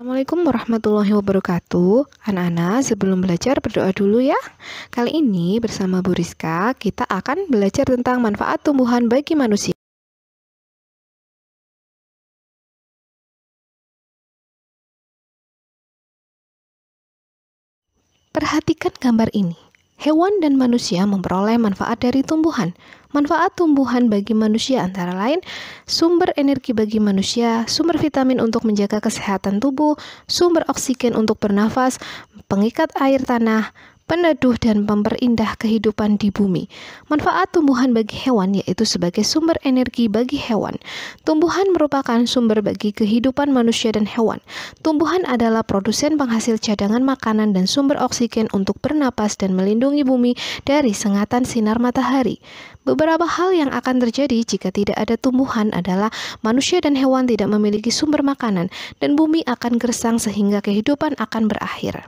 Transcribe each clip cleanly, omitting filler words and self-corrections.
Assalamualaikum warahmatullahi wabarakatuh. Anak-anak, sebelum belajar berdoa dulu ya. Kali ini bersama Bu Rizka, kita akan belajar tentang manfaat tumbuhan bagi manusia. Perhatikan gambar ini. Hewan dan manusia memperoleh manfaat dari tumbuhan. Manfaat tumbuhan bagi manusia antara lain sumber energi bagi manusia, sumber vitamin untuk menjaga kesehatan tubuh, sumber oksigen untuk bernafas, pengikat air tanah, peneduh dan memperindah kehidupan di bumi. Manfaat tumbuhan bagi hewan yaitu sebagai sumber energi bagi hewan. Tumbuhan merupakan sumber bagi kehidupan manusia dan hewan. Tumbuhan adalah produsen penghasil cadangan makanan dan sumber oksigen untuk bernapas dan melindungi bumi dari sengatan sinar matahari. Beberapa hal yang akan terjadi jika tidak ada tumbuhan adalah manusia dan hewan tidak memiliki sumber makanan dan bumi akan gersang sehingga kehidupan akan berakhir.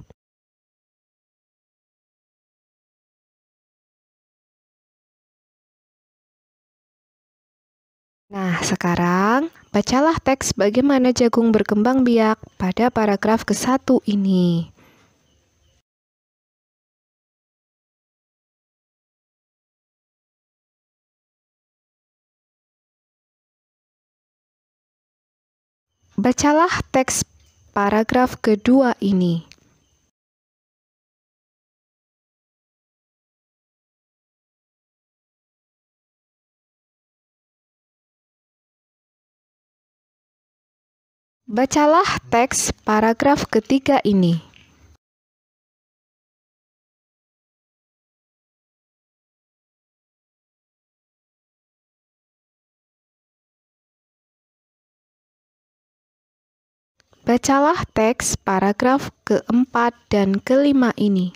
Nah, sekarang bacalah teks bagaimana jagung berkembang biak pada paragraf ke-1 ini. Bacalah teks paragraf kedua ini. Bacalah teks paragraf ketiga ini. Bacalah teks paragraf keempat dan kelima ini.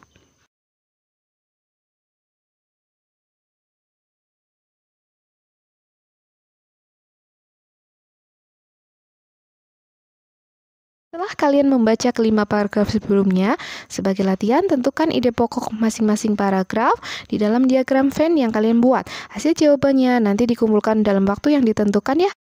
Setelah kalian membaca kelima paragraf sebelumnya, sebagai latihan tentukan ide pokok masing-masing paragraf di dalam diagram Venn yang kalian buat. Hasil jawabannya nanti dikumpulkan dalam waktu yang ditentukan ya.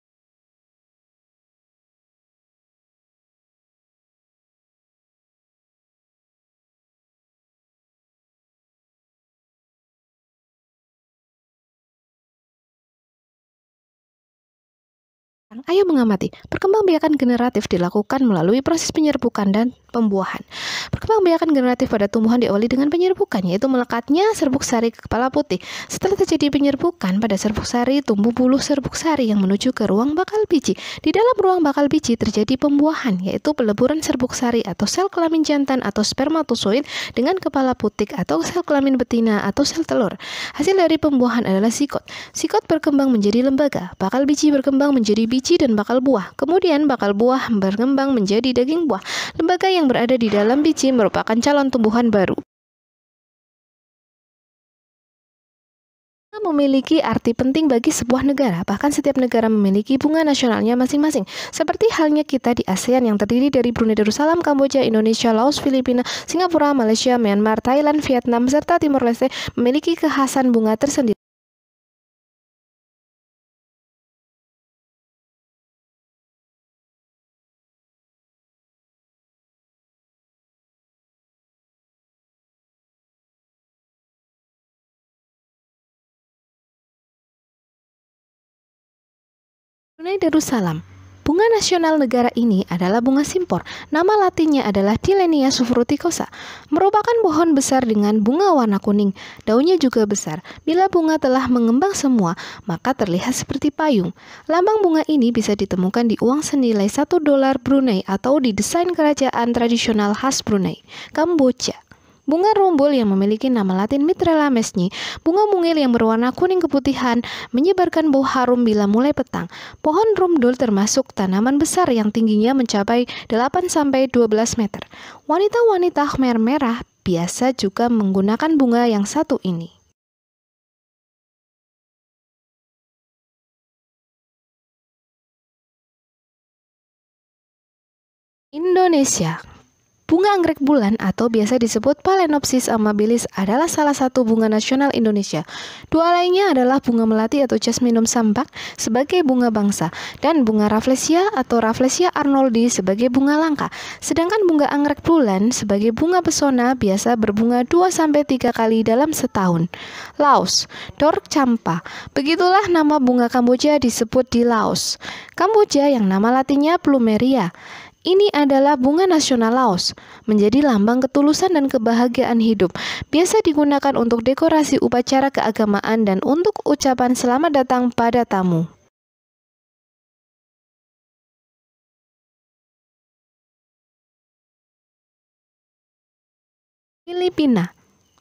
Ayo mengamati. Perkembangbiakan generatif dilakukan melalui proses penyerbukan dan pembuahan. Perkembangbiakan generatif pada tumbuhan diawali dengan penyerbukan, yaitu melekatnya serbuk sari ke kepala putih. Setelah terjadi penyerbukan pada serbuk sari, tumbuh buluh serbuk sari yang menuju ke ruang bakal biji. Di dalam ruang bakal biji terjadi pembuahan, yaitu peleburan serbuk sari atau sel kelamin jantan atau spermatozoid dengan kepala putik atau sel kelamin betina atau sel telur. Hasil dari pembuahan adalah sikot. Sikot berkembang menjadi lembaga. Bakal biji berkembang menjadi biji dan bakal buah. Kemudian bakal buah berkembang menjadi daging buah. Lembaga yang berada di dalam biji merupakan calon tumbuhan baru. Memiliki arti penting bagi sebuah negara, bahkan setiap negara memiliki bunga nasionalnya masing-masing. Seperti halnya kita di ASEAN yang terdiri dari Brunei Darussalam, Kamboja, Indonesia, Laos, Filipina, Singapura, Malaysia, Myanmar, Thailand, Vietnam, serta Timor Leste memiliki kekhasan bunga tersendiri. Brunei Darussalam. Bunga nasional negara ini adalah bunga simpor. Nama latinnya adalah Tilenia fruticosa. Merupakan pohon besar dengan bunga warna kuning. Daunnya juga besar. Bila bunga telah mengembang semua, maka terlihat seperti payung. Lambang bunga ini bisa ditemukan di uang senilai $1 Brunei atau di desain kerajaan tradisional khas Brunei, Kamboja. Bunga rumbul yang memiliki nama latin Mitrella mesni, bunga mungil yang berwarna kuning keputihan, menyebarkan bau harum bila mulai petang. Pohon rumdul termasuk tanaman besar yang tingginya mencapai 8-12 meter. Wanita-wanita Khmer merah biasa juga menggunakan bunga yang satu ini. Indonesia. Bunga anggrek bulan atau biasa disebut Phalaenopsis amabilis adalah salah satu bunga nasional Indonesia. Dua lainnya adalah bunga melati atau Jasminum sambac sebagai bunga bangsa dan bunga Rafflesia atau Rafflesia arnoldi sebagai bunga langka. Sedangkan bunga anggrek bulan sebagai bunga pesona biasa berbunga 2-3 kali dalam setahun. Laos, Dorc Champa. Begitulah nama bunga Kamboja disebut di Laos. Kamboja yang nama latinnya Plumeria. Ini adalah bunga nasional Laos, menjadi lambang ketulusan dan kebahagiaan hidup. Biasa digunakan untuk dekorasi upacara keagamaan dan untuk ucapan selamat datang pada tamu.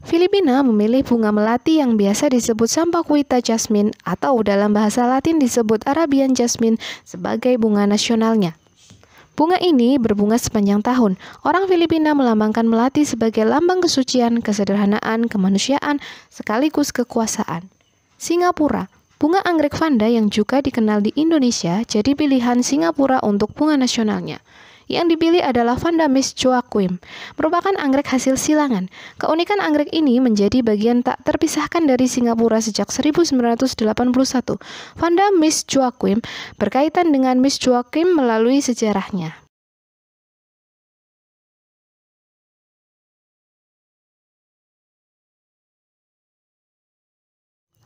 Filipina memilih bunga melati yang biasa disebut Sampaguita jasmine atau dalam bahasa Latin disebut Arabian jasmine sebagai bunga nasionalnya. Bunga ini berbunga sepanjang tahun. Orang Filipina melambangkan melati sebagai lambang kesucian, kesederhanaan, kemanusiaan, sekaligus kekuasaan. Singapura, bunga anggrek vanda yang juga dikenal di Indonesia jadi pilihan Singapura untuk bunga nasionalnya. Yang dipilih adalah Vanda Miss Joaquim, merupakan anggrek hasil silangan. Keunikan anggrek ini menjadi bagian tak terpisahkan dari Singapura sejak 1981. Vanda Miss Joaquim berkaitan dengan Miss Joaquim melalui sejarahnya.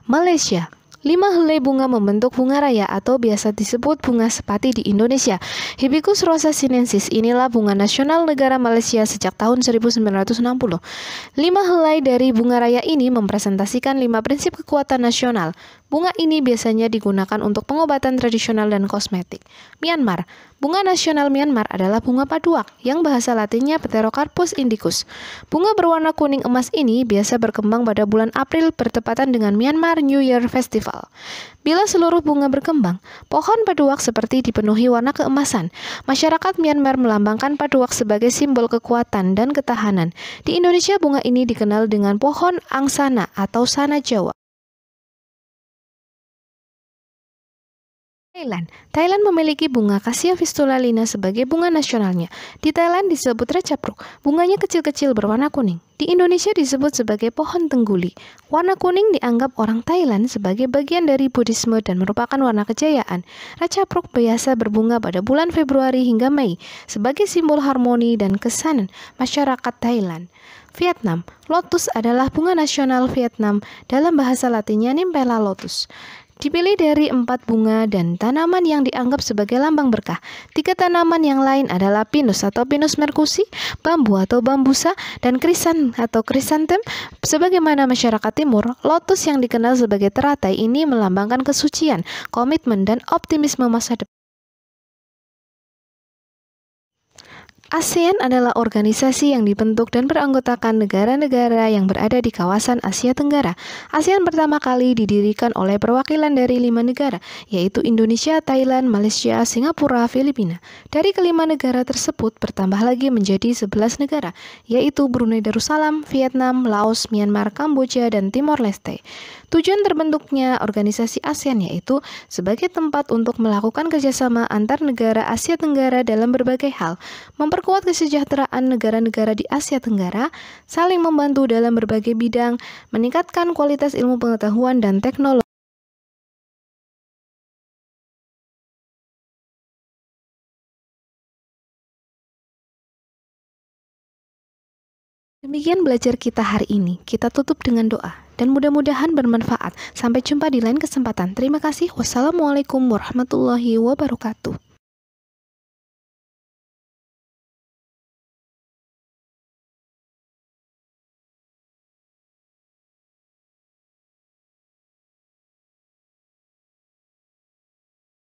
Malaysia. 5 helai bunga membentuk bunga raya atau biasa disebut bunga sepati di Indonesia. Hibiscus rosa sinensis inilah bunga nasional negara Malaysia sejak tahun 1960. 5 helai dari bunga raya ini mempresentasikan 5 prinsip kekuatan nasional. Bunga ini biasanya digunakan untuk pengobatan tradisional dan kosmetik. Myanmar. Bunga nasional Myanmar adalah bunga paduak yang bahasa latinnya Pterocarpus indicus. Bunga berwarna kuning emas ini biasa berkembang pada bulan April bertepatan dengan Myanmar New Year Festival. Bila seluruh bunga berkembang, pohon paduak seperti dipenuhi warna keemasan. Masyarakat Myanmar melambangkan paduak sebagai simbol kekuatan dan ketahanan. Di Indonesia bunga ini dikenal dengan pohon angsana atau sana Jawa. Thailand memiliki bunga Cassia fistulina sebagai bunga nasionalnya. Di Thailand disebut Ratchapruk. Bunganya kecil-kecil berwarna kuning. Di Indonesia disebut sebagai pohon tengguli. Warna kuning dianggap orang Thailand sebagai bagian dari Buddhisme dan merupakan warna kejayaan. Ratchapruk biasa berbunga pada bulan Februari hingga Mei sebagai simbol harmoni dan kesanan masyarakat Thailand. Vietnam, lotus adalah bunga nasional Vietnam, dalam bahasa latinnya Nymphaea lotus. Dipilih dari 4 bunga dan tanaman yang dianggap sebagai lambang berkah. 3 tanaman yang lain adalah pinus atau Pinus mercusi, bambu atau bambusa, dan krisan atau krisantem. Sebagaimana masyarakat timur, lotus yang dikenal sebagai teratai ini melambangkan kesucian, komitmen, dan optimisme masa depan. ASEAN adalah organisasi yang dibentuk dan beranggotakan negara-negara yang berada di kawasan Asia Tenggara. ASEAN pertama kali didirikan oleh perwakilan dari 5 negara, yaitu Indonesia, Thailand, Malaysia, Singapura, Filipina. Dari kelima negara tersebut bertambah lagi menjadi 11 negara, yaitu Brunei Darussalam, Vietnam, Laos, Myanmar, Kamboja, dan Timor Leste. Tujuan terbentuknya organisasi ASEAN yaitu sebagai tempat untuk melakukan kerjasama antar negara Asia Tenggara dalam berbagai hal, memperkuat kesejahteraan negara-negara di Asia Tenggara, saling membantu dalam berbagai bidang, meningkatkan kualitas ilmu pengetahuan dan teknologi. Demikian belajar kita hari ini. Kita tutup dengan doa dan mudah-mudahan bermanfaat. Sampai jumpa di lain kesempatan. Terima kasih. Wassalamualaikum warahmatullahi wabarakatuh.